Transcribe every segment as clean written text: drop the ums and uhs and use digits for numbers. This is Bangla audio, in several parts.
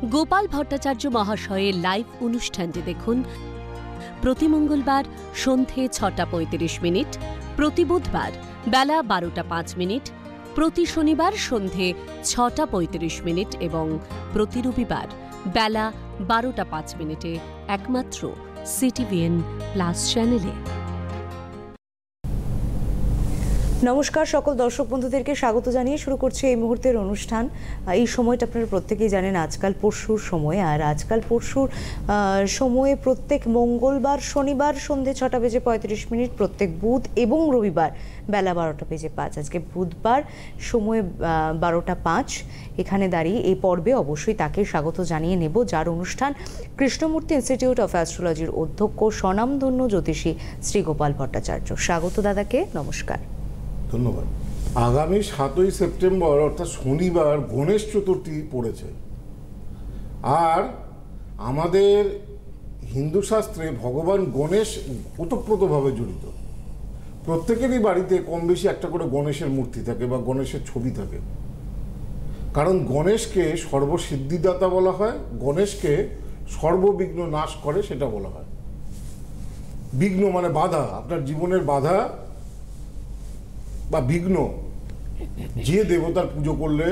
গোপাল ভট্টাচার্য মহাশয়ের লাইভ অনুষ্ঠানটি দেখুন প্রতি মঙ্গলবার সন্ধে ৬:৩৫, প্রতি বুধবার বেলা ১২:০৫, প্রতি শনিবার সন্ধে ৬:৩৫ এবং প্রতি রবিবার বেলা ১২:০৫ একমাত্র সিটিভিএন প্লাস চ্যানেলে। নমস্কার, সকল দর্শক বন্ধুদেরকে স্বাগত জানিয়ে শুরু করছে এই মুহূর্তের অনুষ্ঠান। এই সময়টা আপনারা প্রত্যেকেই জানেন আজকাল পরশুর সময়, আর আজকাল পরশুর সময়ে প্রত্যেক মঙ্গলবার শনিবার সন্ধে ৬:৩৫, প্রত্যেক বুধ এবং রবিবার বেলা ১২:০৫। আজকে বুধবার সময় ১২:০৫। এখানে দাঁড়িয়ে এই পর্বে অবশ্যই তাকে স্বাগত জানিয়ে নেব যার অনুষ্ঠান কৃষ্ণমূর্তি ইনস্টিটিউট অফ অ্যাস্ট্রোলজির অধ্যক্ষ স্বনামধন্য জ্যোতিষী শ্রী গোপাল ভট্টাচার্য। স্বাগত দাদাকে, নমস্কার। ধন্যবাদ। আগামী ৭ই সেপ্টেম্বর অর্থাৎ শনিবার গণেশ চতুর্থী পড়েছে, আর আমাদের হিন্দু শাস্ত্রে ভগবান গণেশ ওতপ্রোতভাবে জড়িত। প্রত্যেকেরই বাড়িতে কম বেশি একটা করে গণেশের মূর্তি থাকে বা গণেশের ছবি থাকে, কারণ গণেশকে সর্বসিদ্ধিদাতা বলা হয়, গণেশকে সর্ববিঘ্ন নাশ করে সেটা বলা হয়। বিঘ্ন মানে বাধা, আপনার জীবনের বাধা বা বিঘ্ন যে দেবতার পুজো করলে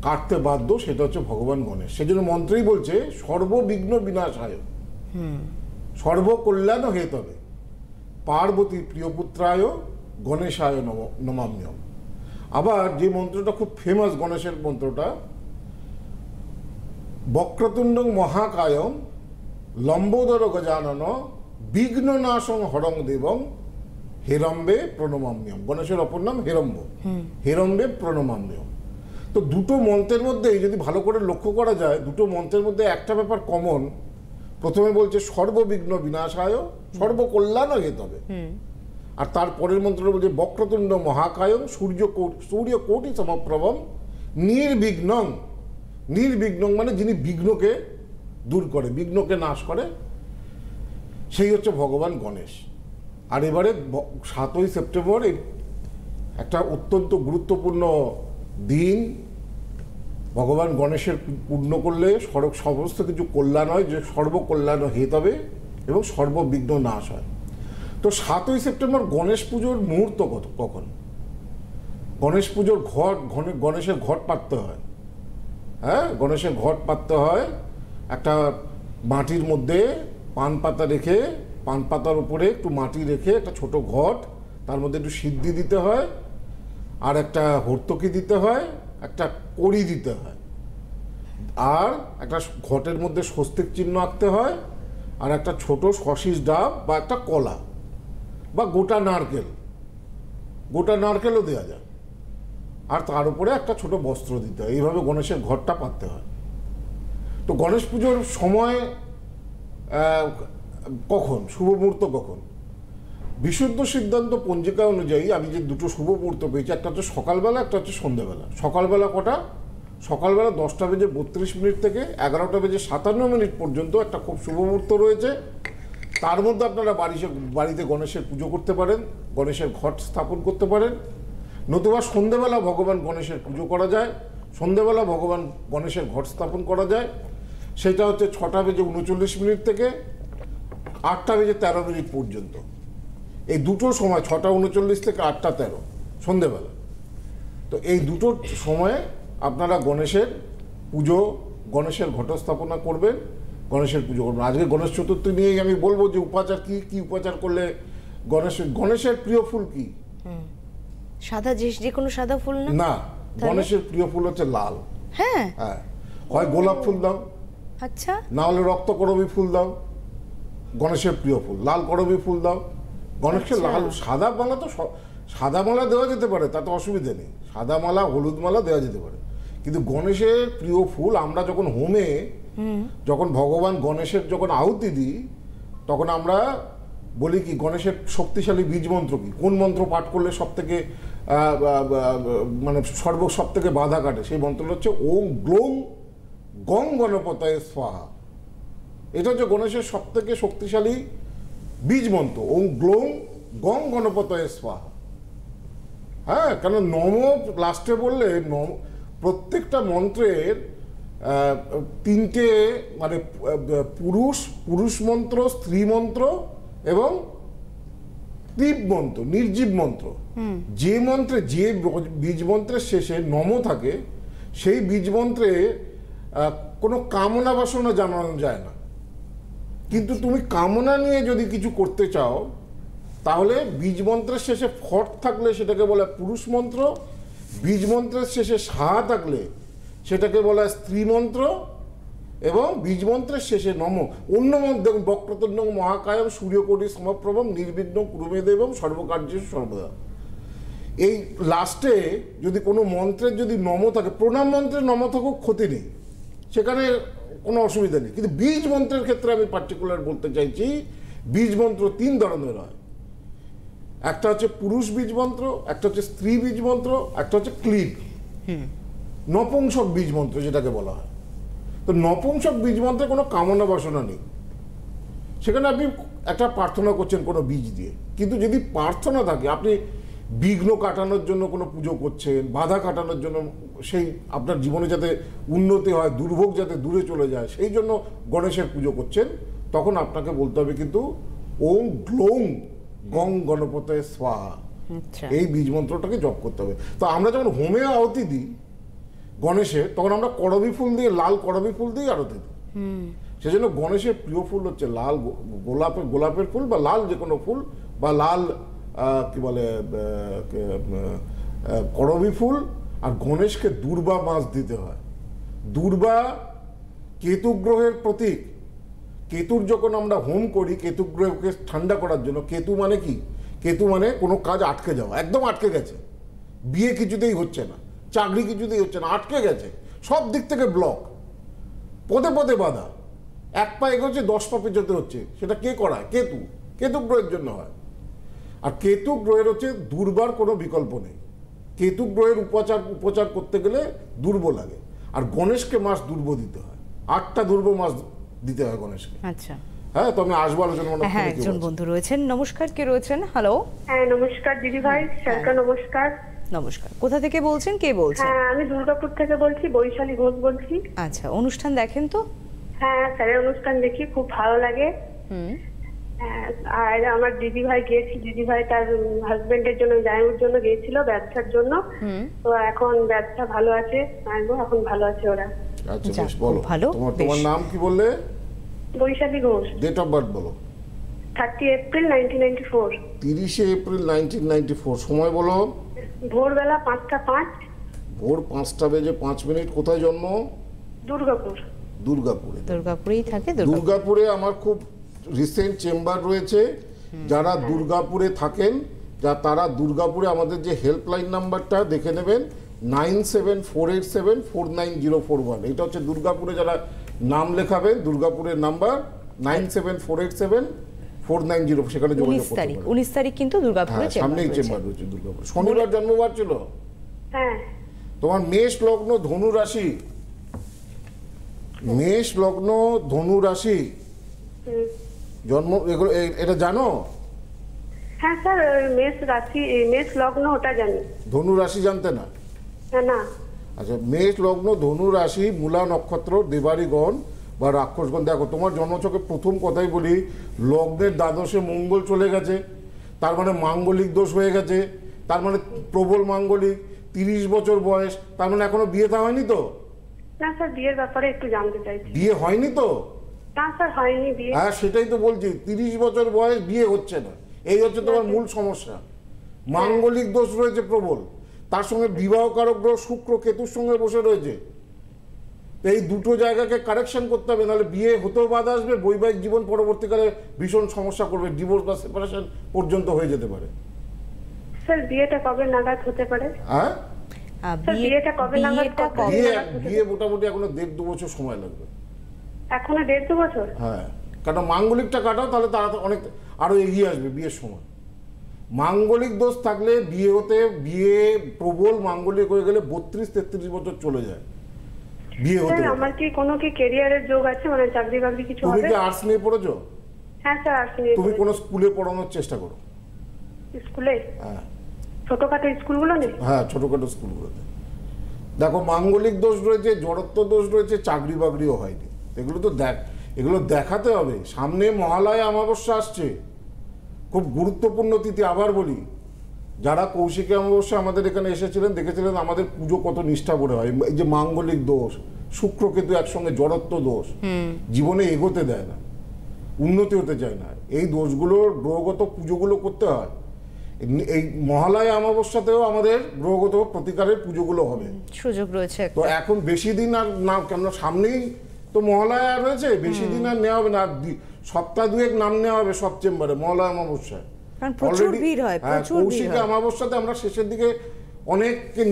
কাটতে বাধ্য সেটা হচ্ছে ভগবান গণেশ। সেজন্য মন্ত্রেই বলছে সর্ববিঘ্ন বিনাশায় সর্বকল্যাণ হেতবে পার্বতী প্রিয়পুত্রায় গণেশায় নমাম্যহম। আবার যে মন্ত্রটা খুব ফেমাস গণেশের মন্ত্রটা, বক্রতুণ্ডং মহাকায়ম লম্বোদর গজানন বিঘ্ননাশং হরং দেবং হেরম্বে প্রণমাম্যম। গণেশের অপর নাম হেরম্ব, হেরম্বে প্রণমাম্যম। তো দুটো মন্ত্রের মধ্যে যদি ভালো করে লক্ষ্য করা যায়, দুটো মন্ত্রের মধ্যে একটা ব্যাপার কমন। প্রথমে বলছে সর্ববিঘ্ন বিনাশায় সর্বকল্যাণ হেতবে, আর তারপরের মন্ত্রটা বলছে বক্রতুণ্ড মহাকায়ম সূর্য কোটি সমপ্রভম নির্বিঘ্নং। নির্বিঘ্নং মানে যিনি বিঘ্নকে দূর করে, বিঘ্নকে নাশ করে, সেই হচ্ছে ভগবান গণেশ। আর এবারে ৭ই সেপ্টেম্বর একটা অত্যন্ত গুরুত্বপূর্ণ দিন। ভগবান গণেশের পূর্ণ করলে সমস্ত কিছু কল্যাণ হয়, যে সর্বকল্যাণ হেতবে এবং সর্ববিঘ্ন নাশ হয়। তো ৭ই সেপ্টেম্বর গণেশ পুজোর মুহূর্ত কখন? গণেশ পুজোর গণেশের ঘট পাততে হয়। হ্যাঁ, গণেশের ঘট পাততে হয় একটা মাটির মধ্যে পান পাতা রেখে, পান পাতার উপরে একটু মাটি রেখে একটা ছোট ঘট, তার মধ্যে একটু সিদ্ধি দিতে হয়, আর একটা হর্তকি দিতে হয়, একটা কড়ি দিতে হয়, আর একটা ঘটের মধ্যে স্বস্তিক চিহ্ন আঁকতে হয়, আর একটা ছোট শশিস ডাব বা একটা কলা বা গোটা নারকেলও দেওয়া যায়, আর তার উপরে একটা ছোট বস্ত্র দিতে হয়। এইভাবে গণেশের ঘরটা পাততে হয়। তো গণেশ পুজোর সময় কখন, শুভ মুহূর্ত কখন? বিশুদ্ধ সিদ্ধান্ত পঞ্জিকা অনুযায়ী আমি যে দুটো শুভ মুহূর্ত পেয়েছি, একটা হচ্ছে সকালবেলা, একটা হচ্ছে সন্ধ্যেবেলা। সকালবেলা কটা? সকালবেলা 10:32 থেকে 11:57 পর্যন্ত একটা খুব শুভ মুহূর্ত রয়েছে। তার মধ্যে আপনারা বাড়িতে গণেশের পুজো করতে পারেন, গণেশের ঘট স্থাপন করতে পারেন, নতুবা সন্ধ্যেবেলা ভগবান গণেশের পুজো করা যায়, সন্ধ্যেবেলা ভগবান গণেশের ঘট স্থাপন করা যায়। সেটা হচ্ছে 6:39 থেকে 8:13 পর্যন্ত। এই দুটো সময় 6:39 থেকে 8:13 সন্ধ্যেবেলা। তো এই দুটো সময়ে আপনারা গণেশের পুজো, গণেশের ঘট স্থাপনা করবেন, গণেশের পুজো করবেন। আজকে গণেশ চতুর্থী নিয়েই আমি বলবো যে উপাচার কি উপাচার করলে গণেশের প্রিয় ফুল কি? সাদা, যে কোনো সাদা ফুল না, গণেশের প্রিয় ফুল হচ্ছে লাল। হ্যাঁ, হয় গোলাপ ফুল দাও, আচ্ছা, না হলে রক্ত করবী ফুল দাও। গণেশের প্রিয় ফুল লাল করবী ফুল দাও। গণেশের লাল, সাদা মালা তো সাদা মালা দেওয়া যেতে পারে, তাতে অসুবিধা নেই। সাদা মালা, হলুদ মালা দেওয়া যেতে পারে, কিন্তু গণেশের প্রিয় ফুল আমরা যখন হোমে, যখন ভগবান গণেশের যখন আহুতি দিই, তখন আমরা বলি কি গণেশের শক্তিশালী বীজ মন্ত্র কি, কোন মন্ত্র পাঠ করলে সব থেকে মানে সব থেকে বাধা কাটে, সেই মন্ত্রটা হচ্ছে ওম গ্লোম গং গণপতায় স্বাহা। এটা হচ্ছে গণেশের সব থেকে শক্তিশালী বীজ মন্ত্র, ওম গ্লোম গং গণপতায় স্বাহা। হ্যাঁ, কেন নম লাস্টে বললে প্রত্যেকটা মন্ত্রের তিনটে মানে পুরুষ মন্ত্র, স্ত্রী মন্ত্র এবং তীব মন্ত্র, নির্জীব মন্ত্র। যে মন্ত্রে, যে বীজ মন্ত্রের শেষে নম থাকে, সেই বীজ মন্ত্রে কোনো কামনা বাসনা জানানো যায় না। কিন্তু তুমি কামনা নিয়ে যদি কিছু করতে চাও, তাহলে বীজ মন্ত্রের শেষে ফট থাকলে সেটাকে বলে পুরুষ মন্ত্র, বীজ মন্ত্রের শেষে সা থাকলে সেটাকে বলা হয় স্ত্রী মন্ত্র, এবং বীজ মন্ত্রের শেষে নম। অন্য মন্ত্র বক্রতুণ্ড মহাকায়ম সূর্যকোটি সমপ্রভম নির্বিঘ্ন কুরুমে দেবম সর্বকার্যেষু সর্বদা। এই লাস্টে যদি কোনো মন্ত্রের যদি নম থাকে, প্রণাম মন্ত্রের নম থাকুক ক্ষতি নেই, সেখানে কোনো অসুবিধা নেই। কিন্তু বীজ মন্ত্রের ক্ষেত্রে আমি পার্টিকুলার বলতে চাইছি, বীজ মন্ত্র 3 ধরনের হয়। একটা হচ্ছে পুরুষ বীজ মন্ত্র, একটা হচ্ছে স্ত্রী বীজ মন্ত্র, একটা হচ্ছে ক্লীব নপুংসক বীজ মন্ত্র যেটাকে বলা হয়। তো নপুংসক বীজ মন্ত্রে কোনো কামনা বাসনা নেই, সেখানে আপনি একটা প্রার্থনা করছেন কোনো বীজ দিয়ে। কিন্তু যদি প্রার্থনা থাকে, আপনি বিঘ্ন কাটানোর জন্য কোনো পুজো করছেন, বাধা কাটানোর জন্য, সেই আপনার জীবনে যাতে উন্নতি হয়, দুর্ভোগ যাতে দূরে চলে যায়, সেই জন্য গণেশের পুজো করছেন, তখন আপনাকে বলতে হবে কিন্তু ওম গ্লৌং গং গণপতে স্বাহা, এই বীজ মন্ত্রটাকে জপ করতে হবে। তো আমরা যখন হোমে আরতি দিই গণেশের, তখন আমরা করবী ফুল দিয়ে, লাল করবী ফুল দিয়ে আরতি দিই। সেজন্য গণেশের প্রিয় ফুল হচ্ছে লাল গোলাপের ফুল, বা লাল যে কোনো ফুল, বা লাল কি বলে করবী ফুল। আর গণেশকে দুর্বা মাছ দিতে হয়। দুর্বা কেতু গ্রহের প্রতীক। কেতুর যখন আমরা হোম করি, কেতু গ্রহকে ঠান্ডা করার জন্য, কেতু মানে কি? কেতু মানে কোনো কাজ আটকে যাওয়া, একদম আটকে গেছে, বিয়ে কিছুতেই হচ্ছে না, চাকরি কিছুতেই হচ্ছে না, আটকে গেছে, সব দিক থেকে ব্লক, পদে পদে বাধা, এক পা এগোচ্ছে 10 পা পেছোতে হচ্ছে, সেটা কে করায়? কেতু। কেতু গ্রহের জন্য হয়। আর কেতু গ্রহের হচ্ছে দুর্বার কোনো বিকল্প নেই। কেতু গ্রহের উপচার করতে গেলে দুর্ব লাগে। আর গণেশকে মাস দুর্ব দিতে হয়, 8টা দুর্ব মাস দিতে হয় গণেশকে। আচ্ছা, হ্যাঁ, তো আমি আসবো আলোচনা। হ্যাঁ, একজন বন্ধু রয়েছেন। নমস্কার, কে রয়েছেন? হ্যালো। হ্যাঁ, নমস্কার দিদি ভাই, স্যারকে নমস্কার। নমস্কার, কোথা থেকে বলছেন, কে বলছেন? হ্যাঁ, আমি দুর্গাপুর থেকে বলছি, বৈশালী ঘোষ বলছি। আচ্ছা, অনুষ্ঠান দেখেন তো? হ্যাঁ, স্যারের অনুষ্ঠান দেখি, খুব ভালো লাগে। আর আমার দিদি ভাই গিয়েছিল, দিদি ভাই তার হাজবেন্ডের জন্য, জামাইয়ের জন্য গিয়েছিল ব্যবসার জন্য। তো এখন ব্যবসা ভালো আছে, এখন ভালো আছে ওরা। আচ্ছা, বেশ, বলো ভালো। তোমার নাম কি বললে? Vaishali Ghosh. Date of birth বলো। 30 এপ্রিল 1994। 30 এপ্রিল 1994। সময় বলো। ভোরবেলা 5টা 5। ভোর 5টা বেজে 5 মিনিট। কোথায় জন্ম? দুর্গাপুর। দুর্গাপুরে। দুর্গাপুরেই থাকে। দুর্গাপুরে আমার খুব রিসেন্ট চেম্বার রয়েছে। যারা দুর্গাপুরে থাকেন, তারা দুর্গাপুরে আমাদের যে হেল্পলাইন নাম্বারটা দেখে নেবেন, 9748749041। এটা হচ্ছে দুর্গাপুরে যারা নাম লেখাবেন, দুর্গাপুরের নাম্বার 97487490, সেখানে যোগাযোগ করতে পারেন। 19 তারিখ কিন্তু দুর্গাপুরে সামনেই চেম্বার রয়েছে দুর্গাপুর। শনিবার জন্মবার ছিল। হ্যাঁ। তোমার মেষ লগ্ন ধনু রাশি, মেষ লগ্ন ধনু রাশি জন্ম, এগুলো এটা জানো? হ্যাঁ স্যার, মেষ রাশি, মেষ লগ্ন ওটা জানি। ধনু রাশি জানতে না? না। আচ্ছা, মেষ লগ্ন ধনু রাশি, মূলা নক্ষত্র, দেবাড়িগণ বা রাক্ষসগণ। দেখো, তোমার জন্মছকে প্রথম কথাই বলি, লগ্নের দ্বাদশে মঙ্গল চলে গেছে, তার মানে মাঙ্গলিক দোষ হয়ে গেছে, তার মানে প্রবল মাঙ্গলিক। 30 বছর বয়স, তার মানে এখনো বিয়ে থা হয়নি তো? না স্যার, বিয়ের ব্যাপারে একটু জানতে চাইছি। বিয়ে হয়নি তো? না স্যার, হয়নি বিয়ে। হ্যাঁ, সেটাই তো বলছি, 30 বছর বয়স, বিয়ে হচ্ছে না, এই হচ্ছে তোমার মূল সমস্যা। মাঙ্গলিক দোষ রয়েছে প্রবল, তার সঙ্গে বিবাহকারক গ্রহ শুক্র কেতুর সঙ্গে বসে রয়েছে। এই দুটো জায়গাকে কারেকশন করতে হবে, নাহলে বিয়ে হতেও বাধা আসবে, বৈবাহিক জীবন পরবর্তীকালে ভীষণ সমস্যা করবে, ডিভোর্স বা সেপারেশন পর্যন্ত হয়ে যেতে পারে। স্যার, বিয়েটা কবে নাগাদ হতে পারে? হ্যাঁ, বিয়েটা কবে নাগাদ? বিয়ে মোটামুটি এখনো 1.5-2 বছর সময় লাগবে। এখনো 1.5-2 বছর? হ্যাঁ, কারণ মাঙ্গলিকটা কাটাও, তাহলে তারা অনেক আরো এগিয়ে আসবে বিয়ের সময়। মাঙ্গলিক দোষ থাকলে বিয়ে প্রবল মাঙ্গলিক হয়ে গেলে 32-33 বছর চলে যায় বিয়ে হতে। আমার কি কোনো কি ক্যারিয়ারের যোগ আছে, মানে চাকরি বাকরি কিছু হবে? তুমি কি আর্টস নিয়ে পড়েছো? হ্যাঁ স্যার, আর্টস নিয়ে। তুমি কোন স্কুলে পড়ানোর চেষ্টা করো। স্কুলে? হ্যাঁ, ছোটখাটো স্কুলগুলো নেই? হ্যাঁ, ছোটখাটো স্কুলগুলোতে। দেখো মাঙ্গলিক দোষ রয়েছে, জড়ত্ব দোষ রয়েছে, চাকরি বাকরিও হয়নি, এগুলো তো এগুলো দেখাতে হবে। সামনে মহালয়া অমাবস্যা আসছে, খুব গুরুত্বপূর্ণ তিথি। আবার বলি, যারা কৌশিকী অমাবস্যা আমাদের এখানে এসেছিলেন দেখেছিলেন আমাদের পুজো কত নিষ্ঠা করে হয়। এই যে মাঙ্গলিক দোষ, শুক্র কিন্তু একসঙ্গে জড়ত্ব দোষ, জীবনে এগোতে দেয় না, উন্নতি হতে চায় না। এই দোষগুলোর গ্রহগত পুজোগুলো করতে হয়। এই মহালয়া অমাবস্যাতেও আমাদের গ্রহগত প্রতিকারের পুজোগুলো হবে, সুযোগ রয়েছে। তো এখন বেশি দিন আর না, কেন সামনেই তো মহালয়া রয়েছে, বেশি দিন আর নেওয়া হবে না, আর সপ্তাহ দুয়েক নাম নেওয়া হবে সব চেম্বারে মহালয়া অমাবস্যায়। প্রচুর ভিড় হয়, প্রচুর ভিড় হয়। কৌশিকী অমাবস্যাতে আমরা শেষের দিকে অনেককে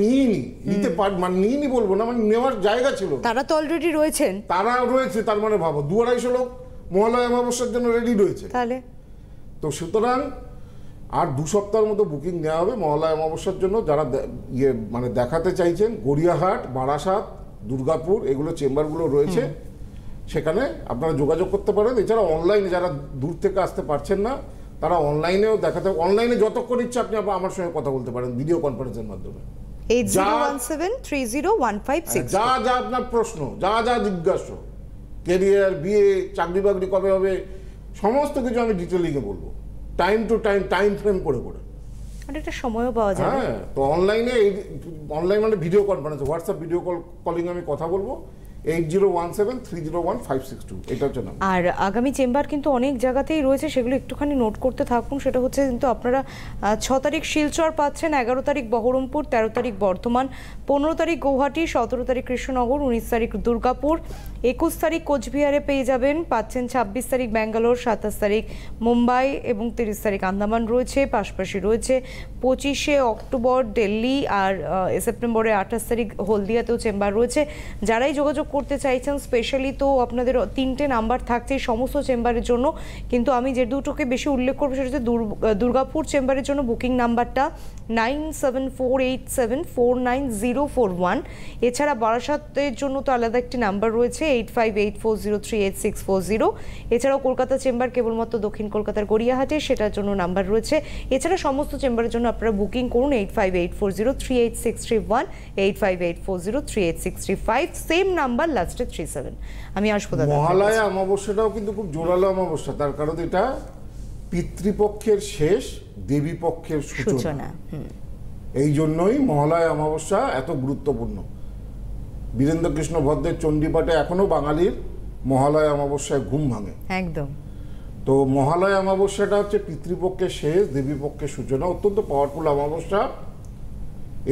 নিতে পারি, মানে নিইনি বলবো না, মানে নেওয়ার জায়গা ছিল। তারা তো অলরেডি রয়েছেন, তারা রয়েছে, তার মানে ভাবো 200-250 লোক মহালয়া অমাবস্যার জন্য রেডি রয়েছে। তাহলে তো সুতরাং আর 2 সপ্তাহের মতো বুকিং নেওয়া হবে মহালয়া অমাবস্যার জন্য। যারা মানে দেখাতে চাইছেন, গড়িয়াহাট, বারাসাত, দুর্গাপুর, এগুলো চেম্বারগুলো রয়েছে, সেখানে আপনারা যোগাযোগ করতে পারেন। এছাড়া অনলাইনে যারা দূর থেকে আসতে পারছেন না, তারা অনলাইনেও দেখাতে, অনলাইনে যতক্ষণ ইচ্ছা আপনি আমার সঙ্গে কথা বলতে পারেন ভিডিও কনফারেন্সের মাধ্যমে। 8017301566 যা যা আপনার প্রশ্ন, যা যা জিজ্ঞাসা, ক্যারিয়ার, বিয়ে, চাকরি বাকরি কবে হবে, সমস্ত কিছু আমি ডিটেলিংয়ে বলবো, টাইম টু টাইম ফ্রেম করে করে। আর একটা সময়ও পাওয়া যাবে। হ্যাঁ, তো অনলাইনে, অনলাইন মানে video conference, WhatsApp video calling আমি কথা বলবো। 8017301562 এটা হচ্ছে না। আর আগামী চেম্বার কিন্তু অনেক জায়গাতেই রয়েছে, সেগুলো একটুখানি নোট করতে থাকুন। সেটা হচ্ছে কিন্তু আপনারা 6 তারিখ শিলচর পাচ্ছেন, 11 তারিখ বহরমপুর, 13 তারিখ বর্ধমান, 15 তারিখ গৌহাটি, 17 তারিখ কৃষ্ণনগর, 19 তারিখ দুর্গাপুর, 21 তারিখ কোচবিহারে পেয়ে যাবেন, পাচ্ছেন 26 তারিখ ব্যাঙ্গালোর, 27 তারিখ মুম্বাই এবং 30 তারিখ আন্দামান রয়েছে। পাশাপাশি রয়েছে 25শে অক্টোবর দিল্লি, আর সেপ্টেম্বরের 28 তারিখ হলদিয়াতেও চেম্বার রয়েছে। যারাই যোগাযোগ করতে চাইছেন স্পেশালি, তো আপনাদের 3টে নাম্বার থাকছে সমস্ত চেম্বারের জন্য, কিন্তু আমি যে দুটোকে বেশি উল্লেখ করবো সেটা হচ্ছে দুর্গাপুর চেম্বারের জন্য বুকিং নাম্বারটা 9748749041। এছাড়া বারাসাতের জন্য তো আলাদা একটি নাম্বার রয়েছে 8584038640। এছাড়াও কলকাতা চেম্বার কেবলমাত্র দক্ষিণ কলকাতার গড়িয়াহাটে, সেটার জন্য নাম্বার রয়েছে। এছাড়া সমস্ত চেম্বারের জন্য আপনারা বুকিং করুন 8584038631, 8584038635, সেম নাম্বার লাস্টে 37। আমি আসবো দাদা। মহালয়া অমাবস্যাটাও কিন্তু খুব জোরালো অমাবস্যা, তার কারণ এটা পিতৃপক্ষের শেষ, দেবী পক্ষের সূচনা। এই জন্যই মহালয়া অমাবস্যা এত গুরুত্বপূর্ণ। বীরেন্দ্র কৃষ্ণ ভদ্রের চণ্ডীপাঠে এখনো বাঙালির মহালয়া অমাবস্যায় ঘুম ভাঙে একদম। তো মহালয়া অমাবস্যাটা হচ্ছে পিতৃপক্ষের শেষ, দেবী পক্ষের সূচনা, অত্যন্ত পাওয়ারফুল অমাবস্যা।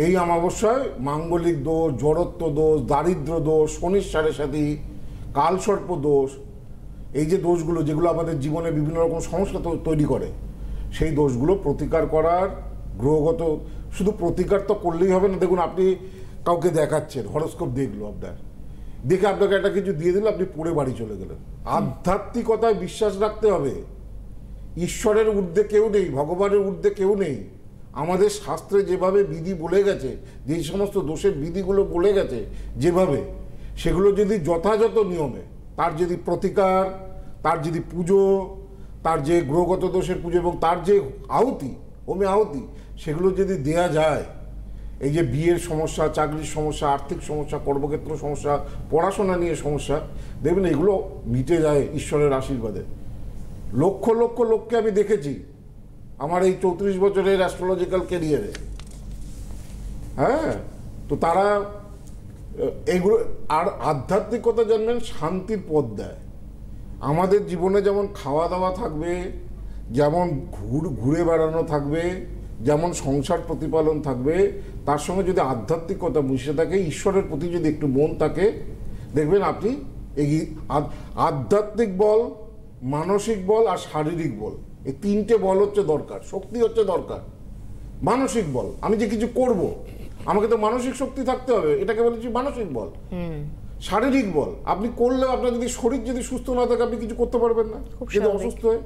এই অমাবস্যায় মাঙ্গলিক দোষ, জড়ত্ব দোষ, দারিদ্র দোষ, শনির সাড়ে সাথী, কালসর্প দোষ, এই যে দোষগুলো যেগুলো আমাদের জীবনে বিভিন্ন রকম সমস্যা তৈরি করে, সেই দোষগুলো প্রতিকার করার গ্রহগত, শুধু প্রতিকার তো করলেই হবে না। দেখুন, আপনি কাউকে দেখাচ্ছেন, হরোস্কোপ দেখলো আপনার, দেখে আপনাকে একটা কিছু দিয়ে দিল, আপনি পড়ে বাড়ি চলে গেলেন। আধ্যাত্মিকতায় বিশ্বাস রাখতে হবে। ঈশ্বরের ঊর্ধ্বে কেউ নেই, ভগবানের ঊর্ধ্বে কেউ নেই। আমাদের শাস্ত্রে যেভাবে বিধি বলে গেছে, যেই সমস্ত দোষের বিধিগুলো বলে গেছে যেভাবে, সেগুলো যদি যথাযথ নিয়মে, তার যদি প্রতিকার, তার যদি পুজো, তার যে গ্রহগত দোষের পুজো এবং তার যে আহুতি, হোমে আহুতি, সেগুলো যদি দেয়া যায়, এই যে বিয়ের সমস্যা, চাকরির সমস্যা, আর্থিক সমস্যা, কর্মক্ষেত্র সমস্যা, পড়াশোনা নিয়ে সমস্যা, দেখবেন এগুলো মিটে যায় ঈশ্বরের আশীর্বাদে। লক্ষ লক্ষ লোককে আমি দেখেছি আমার এই 34 বছরের অ্যাস্ট্রোলজিক্যাল ক্যারিয়ারে। হ্যাঁ, তো তারা এগুলো, আর আধ্যাত্মিকতা জানবেন শান্তির পথ দেয়। আমাদের জীবনে যেমন খাওয়া দাওয়া থাকবে, যেমন ঘুরে বেড়ানো থাকবে, যেমন সংসার প্রতিপালন থাকবে, তার সঙ্গে যদি আধ্যাত্মিকতা মিশে থাকে, ঈশ্বরের প্রতি যদি একটু মন থাকে, দেখবেন আপনি আধ্যাত্মিক বল, মানসিক বল আর শারীরিক বল, এই 3টে বল হচ্ছে দরকার। শক্তি হচ্ছে দরকার। মানসিক বল, আমি যে কিছু করব, আমাকে তো মানসিক শক্তি থাকতে হবে, এটাকে বলেছি মানসিক বল। শারীরিক বল, আপনি করলেও আপনার যদি শরীর যদি সুস্থ না থাকে, আপনি কিছু করতে পারবেন না, যদি অসুস্থ হয়।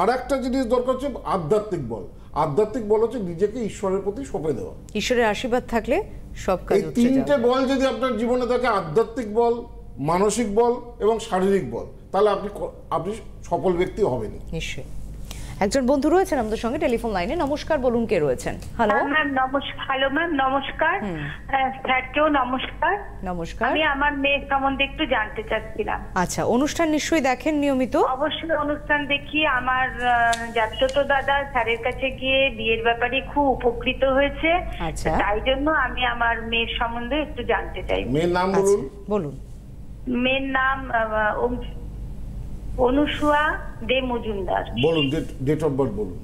আর একটা জিনিস দরকার হচ্ছে আধ্যাত্মিক বল। আধ্যাত্মিক বল হচ্ছে নিজেকে ঈশ্বরের প্রতি সঁপে দেওয়া। ঈশ্বরের আশীর্বাদ থাকলে সব কাজ এই 3টে বল যদি আপনার জীবনে থাকে, আধ্যাত্মিক বল, মানসিক বল এবং শারীরিক বল, তাহলে আপনি সফল ব্যক্তি হবেন। নিশ্চয়ই। একজন বন্ধু রয়েছেন আমাদের সঙ্গে টেলিফোন লাইনে। নমস্কার, বলুন কে রয়েছেন? হ্যালো ম্যাম, নমস্কার। হ্যালো ম্যাম, নমস্কার। স্যারকেও নমস্কার। নমস্কার। আমি আমার মেয়ের সম্বন্ধে একটু জানতে চাচ্ছিলাম। আচ্ছা, অনুষ্ঠান নিশ্চয়ই দেখেন নিয়মিত? অবশ্যই অনুষ্ঠান দেখি। আমার জাতীয়ত দাদা স্যারের কাছে গিয়ে বিয়ের ব্যাপারে খুব উপকৃত হয়েছে। আচ্ছা, তাই জন্য আমি আমার মেয়ের সম্বন্ধে একটু জানতে চাই। মেয়ের নাম বলুন। বলুন। মেয়ের নাম অনুসুয়া দে মজুমদার। বলুন, ডেট অফ বার্থ বলুন।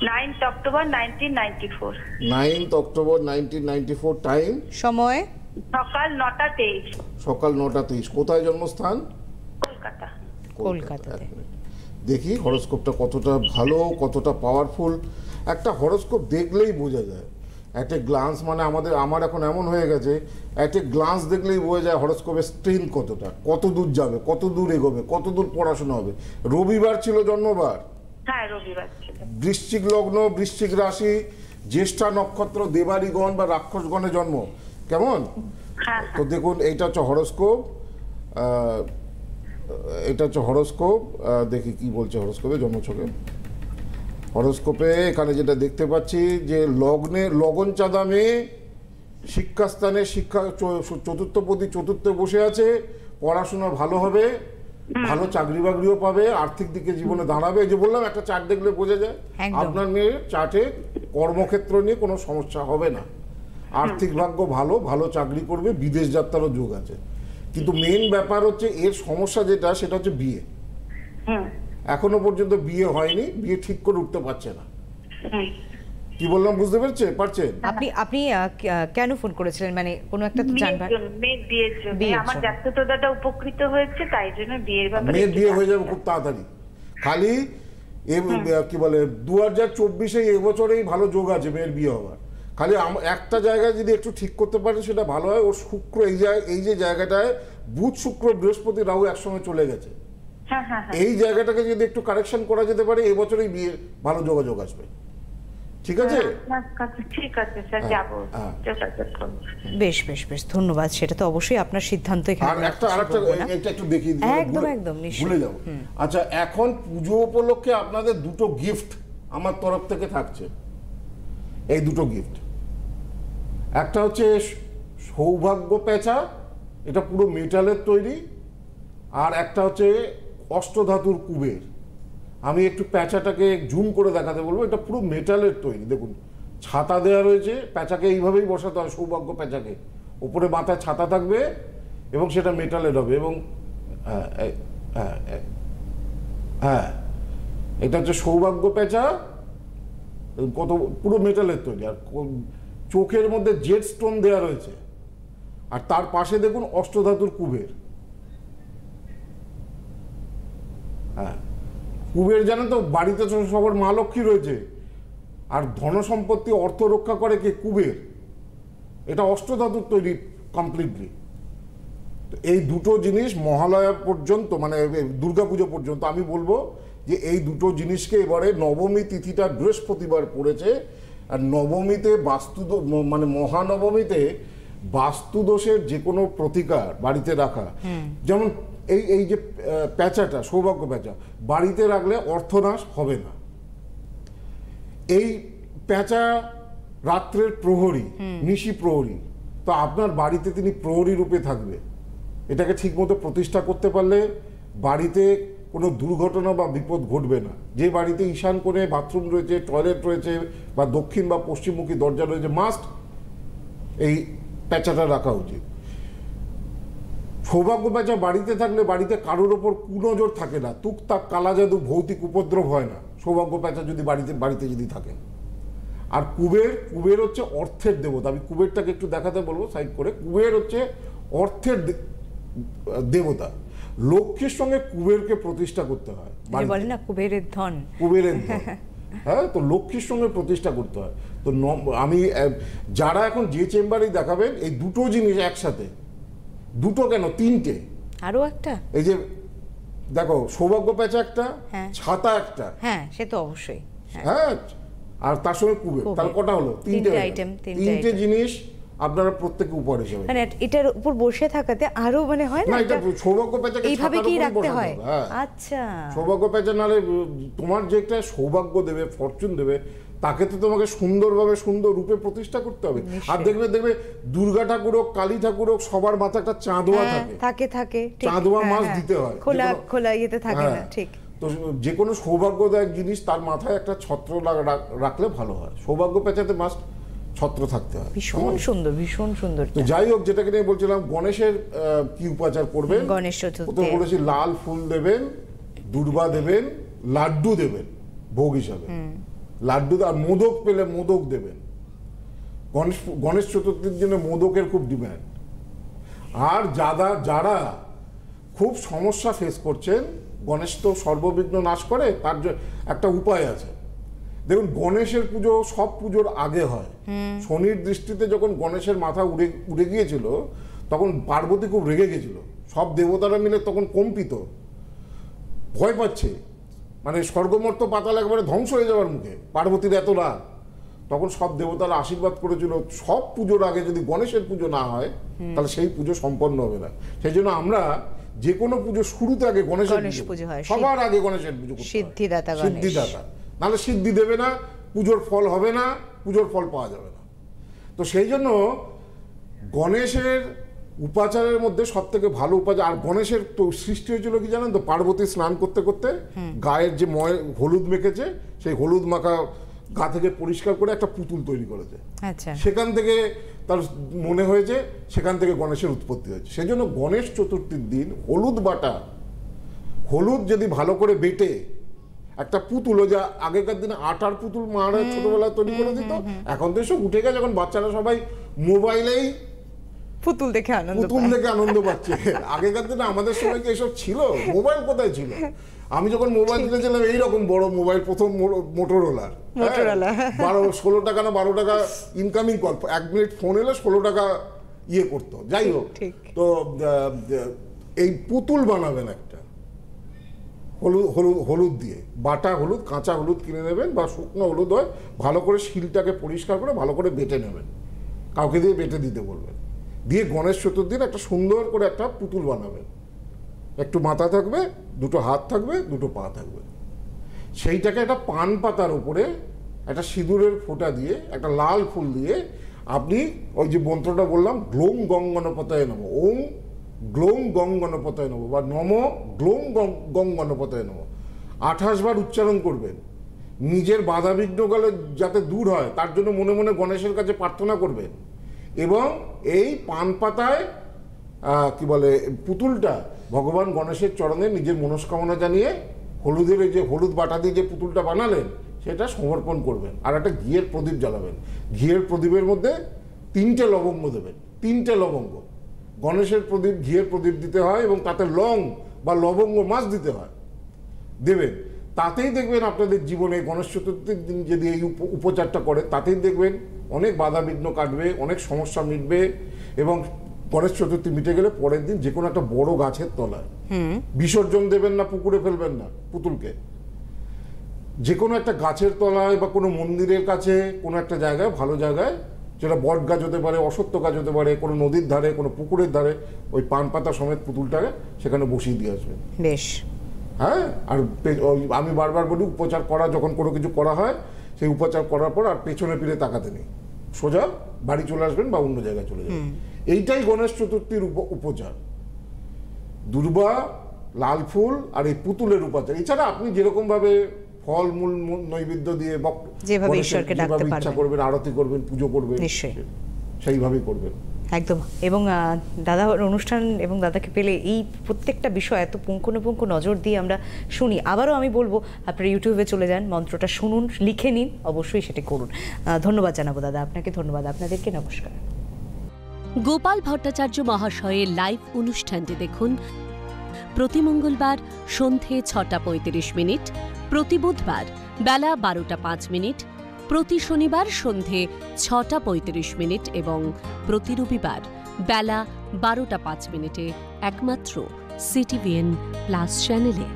9th October 1994। 9th October 1994। Time? সময়? সকাল 9টা 23। সকাল 9টা 23। কোথায় জন্মস্থান? কলকাতা। কলকাতাতে। দেখি হরোস্কোপটা কতটা ভালো, কতটা পাওয়ারফুল। একটা হরোস্কোপ দেখলেই বোঝা যায়। একটা গ্লান্স, মানে আমার এখন এমন হয়ে গেছে, একটা গ্লান্স দেখলেই বোঝা যায় হরোস্কোপের স্ট্রেন কতটা, কত দূর যাবে, কত দূর এগোবে, কত দূর পড়াশোনা হবে। রবিবার ছিল জন্মবার? হ্যাঁ, রবিবার ছিল। বৃশ্চিক লগ্ন, বৃশ্চিক রাশি, জ্যেষ্ঠা নক্ষত্র, দেবাড়িগণ বা রাক্ষসগণে জন্ম। কেমন? তো দেখুন, এইটা হচ্ছে হরোস্কোপ। এটা হচ্ছে হরোস্কোপ। দেখি কি বলছে হরোস্কোপে, জন্মছকে। হরোস্কোপে এখানে যেটা দেখতে পাচ্ছি যে লগন চাঁদা মেয়ে, শিক্ষাস্থানে চতুর্থপতি চতুর্থে বসে আছে, পড়াশোনা ভালো হবে, ভালো চাকরি বাকরিও পাবে, আর্থিক দিকে জীবনে দাঁড়াবে। এই যে বললাম, একটা চার্ট দেখলে বোঝা যায় আপনার মেয়ের চার্টে কর্মক্ষেত্র নিয়ে কোনো সমস্যা হবে না, আর্থিক ভাগ্য ভালো, ভালো চাকরি করবে, বিদেশ যাত্রারও যোগ আছে। কিন্তু মেইন ব্যাপার হচ্ছে এর সমস্যা যেটা, সেটা হচ্ছে বিয়ে। এখনো পর্যন্ত বিয়ে হয়নি, বিয়ে ঠিক করে উঠতে পারছে না। কি বললাম বুঝতে পারছেন? আপনি কেন ফোন করেছিলেন, মানে কোনো একটা তো জানবার? বিয়ের জন্য। আমার জাতীয়ত দাদা উপকৃত হয়েছে, তাই জন্য বিয়ের ব্যাপারে। মেয়ের বিয়ে হয়ে যাবে খুব তাড়াতাড়ি। খালি কি বলে 2024-এ এবছরেই ভালো যোগ আছে মেয়ের বিয়ে হওয়ার। খালি একটা জায়গায় যদি একটু ঠিক করতে পারে সেটা ভালো হয়। ওর শুক্র এই যে জায়গাটায় বুধ শুক্র বৃহস্পতি রাহু একসঙ্গে চলে গেছে, এই জায়গাটাকে যদি একটু কারেকশন করা যেতে পারে এবছরেই বিয়ে ভালো যোগাযোগ আসবে। ঠিক আছে? ঠিক আছে স্যার, যাব। বেশ বেশ বেশ, ধন্যবাদ। সেটা তো অবশ্যই আপনার সিদ্ধান্ত। আর একটা একটু দেখিয়ে দিই, একদম ভুলে যাব। আচ্ছা, এখন পুজো উপলক্ষে আপনাদের দুটো গিফট আমার তরফ থেকে থাকছে। এই দুটো গিফট, একটা হচ্ছে সৌভাগ্য পেঁচা, এটা পুরো মেটালের তৈরি, আর একটা হচ্ছে অষ্টধাতুর কুবের। আমি একটু পেঁচাটাকে জুম করে দেখাতে বলবো। এটা পুরো মেটালের তৈরি। দেখুন, ছাতা দেওয়া রয়েছে, পেঁচাকে এইভাবেই বসাতে হয়, সৌভাগ্য পেঁচাকে। ওপরে মাথায় ছাতা থাকবে এবং সেটা মেটালের হবে। এবং হ্যাঁ, এটা হচ্ছে সৌভাগ্য পেঁচা, কত পুরো মেটালের তৈরি। আর চোখের মধ্যে জেড স্টোন দেওয়া রয়েছে, আর তার পাশে দেখুন অষ্টধাতুর কুবের। হ্যাঁ, কুবের জানেন তো, বাড়িতে সবার মা লক্ষ্মী রয়েছে, আর ধন সম্পত্তি অর্থ রক্ষা করে কে? কুবের। এটা অষ্টধাতুর তৈরি কমপ্লিটলি। এই দুটো জিনিস মহালয়া পর্যন্ত, মানে দুর্গাপুজো পর্যন্ত আমি বলবো যে এই দুটো জিনিসকে এবারে নবমী তিথিটা বৃহস্পতিবার পড়েছে, আর নবমীতে মানে মহানবমীতে বাস্তুদোষের যে কোনো প্রতিকার বাড়িতে রাখা, যেমন এই যে পেঁচাটা, সৌভাগ্য পেঁচা বাড়িতে রাখলে অর্থনাশ হবে না। এই পেঁচা রাত্রের প্রহরী, নিশি প্রহরী, তো আপনার বাড়িতে তিনি প্রহরী রূপে থাকবে। এটাকে ঠিকমতো প্রতিষ্ঠা করতে পারলে বাড়িতে কোনো দুর্ঘটনা বা বিপদ ঘটবে না। যে বাড়িতে ঈশান কোণে বাথরুম রয়েছে, টয়লেট রয়েছে, বা দক্ষিণ বা পশ্চিমমুখী দরজা রয়েছে, মাস্ট এই পেঁচাটা রাখা উচিত। সৌভাগ্য পেঁচা বাড়িতে থাকলে বাড়িতে কারোর ওপর কুনজর থাকে না, টুকটাক কালা জাদু ভৌতিক উপদ্রব হয় না, সৌভাগ্য পেঁচা যদি বাড়িতে যদি থাকে। আর কুবের হচ্ছে অর্থের দেবতা। আমি কুবেরটাকে একটু দেখাতে বলবো সাইড করে। কুবের হচ্ছে অর্থের দেবতা। লক্ষ্মীর সঙ্গে কুবেরকে প্রতিষ্ঠা করতে হয়। বলে না কুবেরের ধন। হ্যাঁ, তো লক্ষ্মীর সঙ্গে প্রতিষ্ঠা করতে হয়। তো আমি যারা এখন যে চেম্বারেই দেখাবেন, এই দুটো জিনিস একসাথে, দুটো কেন, তিনটে, আরো একটা, এই যে দেখো সৌভাগ্য পেঁচা একটা, ছাতা একটা, হ্যাঁ সে তো অবশ্যই, হ্যাঁ, আর তার সঙ্গে কুবের, তার কটা হলো? তিনটে আইটেম। তিনটে জিনিস আপনারা প্রত্যেকে উপহার হিসেবে মানে এটার উপর বসে থাকাতে আরো মানে হয় না, না এটা সৌভাগ্য পেঁচাকে এইভাবে কি রাখতে হয়? হ্যাঁ আচ্ছা, সৌভাগ্য পেঁচা নালে তোমার যেটা সৌভাগ্য দেবে, ফরচুন দেবে, তাকে তো তোমাকে সুন্দরভাবে সুন্দর রূপে প্রতিষ্ঠা করতে হবে। আর দেখবে দুর্গা ঠাকুর হোক, কালী ঠাকুর হোক, সবার মাথায় একটা চাঁদোয়া থাকে, চাঁদোয়া মাছ দিতে হয়, খোলা ইয়েতে থাকে না, ঠিক। তো যে কোনো সৌভাগ্যদায়ক জিনিস তার মাথায় একটা ছত্র রাখলে ভালো হয়। সৌভাগ্য পেঁচাতে মাস্ট ছত্র থাকতে হয়। ভীষণ সুন্দর, ভীষণ সুন্দর। তো যাই হোক, যেটাকে নিয়ে বলছিলাম, গণেশের কি উপাচার করবেন? গণেশ চতুর্থী তো বলেছি লাল ফুল দেবেন, দুর্বা দেবেন, লাড্ডু দেবেন ভোগ হিসাবে, লাড্ডু আর মোদক পেলে মোদক দেবেন। গণেশ চতুর্থীর জন্য মোদকের খুব ডিমান্ড। আর যারা খুব সমস্যা ফেস করছেন, গণেশ তো সর্ববিঘ্ন নাশ করে, তার একটা উপায় আছে। দেখুন, গণেশের পুজো সব পুজোর আগে হয়। শনির দৃষ্টিতে যখন গণেশের মাথা উড়ে গিয়েছিল, তখন পার্বতী খুব রেগে গেছিল। সব দেবতারা মিলে তখন কম্পিত, ভয় পাচ্ছে, মানে স্বর্গমর্ত পাতাল একবারে ধ্বংস হয়ে যাওয়ার মুখে, পার্বতীর এত রাগ। তখন সব দেবতারা আশীর্বাদ করেছিল, সব পুজোর আগে যদি গণেশের পুজো না হয় তাহলে সেই পুজো সম্পন্ন হবে না। সেই জন্য আমরা যে কোনো পুজো শুরুতে আগে গণেশের পুজো হয়, সবার আগে গণেশের পুজো করতে হয়। সিদ্ধিদাতা, নাহলে সিদ্ধি দেবে না, পুজোর ফল হবে না, পুজোর ফল পাওয়া যাবে না। তো সেই জন্য গণেশের উপাচারের মধ্যে সব থেকে ভালো উপাচার। আর গণেশের তো সৃষ্টি হয়েছিল কি জানেন তো? পার্বতী স্নান করতে করতে গায়ের যে হলুদ মেখেছে, সেই হলুদ মাখা গা থেকে পরিষ্কার করে একটা পুতুল তৈরি করেছে। সেখান থেকে তার মনে হয়েছে, সেখান থেকে গণেশের উৎপত্তি হয়েছে। সেই জন্য গণেশ চতুর্থীর দিন হলুদ বাটা, হলুদ যদি ভালো করে বেটে একটা পুতুল, যা আগেকার দিনে আটার পুতুল মারা ছোটবেলায় তৈরি করে দিত, এখন তো এসব উঠে গেছে। এখন বাচ্চারা সবাই মোবাইলেই পুতুল দেখে আনন্দ পাচ্ছে। আগেকার দিনে আমাদের সময় কি এসব ছিল? মোবাইল কোথায় ছিল? আমি যখন মোবাইল কিনেছিলাম এইরকম বড় মোবাইল, প্রথম মোটরোলার, 16 টাকা না 12 টাকা ইনকামিং কল, 1 মিনিট ফোন এলে 16 টাকা ইয়ে করতো। যাই হোক, তো এই পুতুল বানাবেন একটা হলুদ দিয়ে, বাটা হলুদ, কাঁচা হলুদ কিনে নেবেন বা শুকনো হলুদ হয়, ভালো করে শিলটাকে পরিষ্কার করে ভালো করে বেটে নেবেন, কাউকে দিয়ে বেটে দিতে বলবেন। দিয়ে গণেশ চতুর্থীর একটা সুন্দর করে একটা পুতুল বানাবেন। একটু মাথা থাকবে, দুটো হাত থাকবে, দুটো পা থাকবে। সেইটাকে একটা পান পাতার উপরে একটা সিঁদুরের ফোঁটা দিয়ে, একটা লাল ফুল দিয়ে আপনি ওই যে মন্ত্রটা বললাম, গ্লোং গং গণপতায় নম, ওম গ্লোং গং গণপতায় নম, বা নম গ্লোং গং গণপতায় নম 28 বার উচ্চারণ করবেন। নিজের বাধা বিঘ্নগুলো যাতে দূর হয় তার জন্য মনে মনে গণেশের কাছে প্রার্থনা করবেন। এবং এই পান পাতায় কি বলে পুতুলটা ভগবান গণেশের চরণে নিজের মনস্কামনা জানিয়ে হলুদের এই যে হলুদ বাটা দিয়ে যে পুতুলটা বানালেন সেটা সমর্পণ করবেন। আর একটা ঘিয়ের প্রদীপ জ্বালাবেন। ঘিয়ের প্রদীপের মধ্যে 3টে লবঙ্গ দেবেন, 3টে লবঙ্গ। গণেশের প্রদীপ ঘিয়ের প্রদীপ দিতে হয় এবং তাতে লং বা লবঙ্গ মাছ দিতে হয়, দেবেন। তাতেই দেখবেন আপনাদের জীবনে গণেশ চতুর্থীর দিন যদি এই উপচারটা করে, তাতেই দেখবেন অনেক বাধা বিঘ্ন কাটবে, অনেক সমস্যা মিটবে। এবং গণেশ চতুর্থী মিটে গেলে পরের দিন যে কোনো একটা বড় গাছের তলায় বিসর্জন দেবেন না, পুকুরে ফেলবেন না পুতুলকে, যে কোনো একটা গাছের তলায় বা কোনো মন্দিরের কাছে, কোনো একটা জায়গায়, ভালো জায়গায়, যেটা বট গাছ হতে পারে, অশ্বত্থ গাছ হতে পারে, কোনো নদীর ধারে, কোনো পুকুরের ধারে, ওই পান পাতা সমেত পুতুলটাকে সেখানে বসিয়ে দিয়ে আসবেন। বেশ, হ্যাঁ। আর আমি বারবার বলি, উপচার করা যখন কোনো কিছু করা হয়, সেই উপচার করার পর আর পেছনে ফিরে তাকাতে নেই, সোজা বাড়ি চলে আসবেন বা অন্য জায়গায় চলে যাবেন। এইটাই গণেশ চতুর্থীর উপচার, দুর্বা, লাল ফুল আর এই পুতুলের উপাচার। এছাড়া আপনি যেরকম ভাবে ফল মূল নৈবেদ্য দিয়ে যেভাবে ঈশ্বরকে ডাকতে পারবেন, ইচ্ছা করবেন, আরতি করবেন, পুজো করবেন, সেইভাবেই করবেন একদম। এবং দাদার অনুষ্ঠান এবং দাদাকে পেলে এই প্রত্যেকটা বিষয় এত পুঙ্খানুপুঙ্খ নজর দিয়ে আমরা শুনি। আবারও আমি বলবো, আপনারা ইউটিউবে চলে যান, মন্ত্রটা শুনুন, লিখে নিন, অবশ্যই সেটা করুন। ধন্যবাদ জানাবো দাদা আপনাকে, ধন্যবাদ আপনাদেরকে, নমস্কার। গোপাল ভট্টাচার্য মহাশয়ের লাইভ অনুষ্ঠানটি দেখুন প্রতি মঙ্গলবার সন্ধে 6:35, প্রতি বুধবার বেলা 12:05, প্রতি শনিবার সন্ধে 6:35 এবং প্রতি রবিবার বেলা 12:05 একমাত্র CTVN+ চ্যানেলে।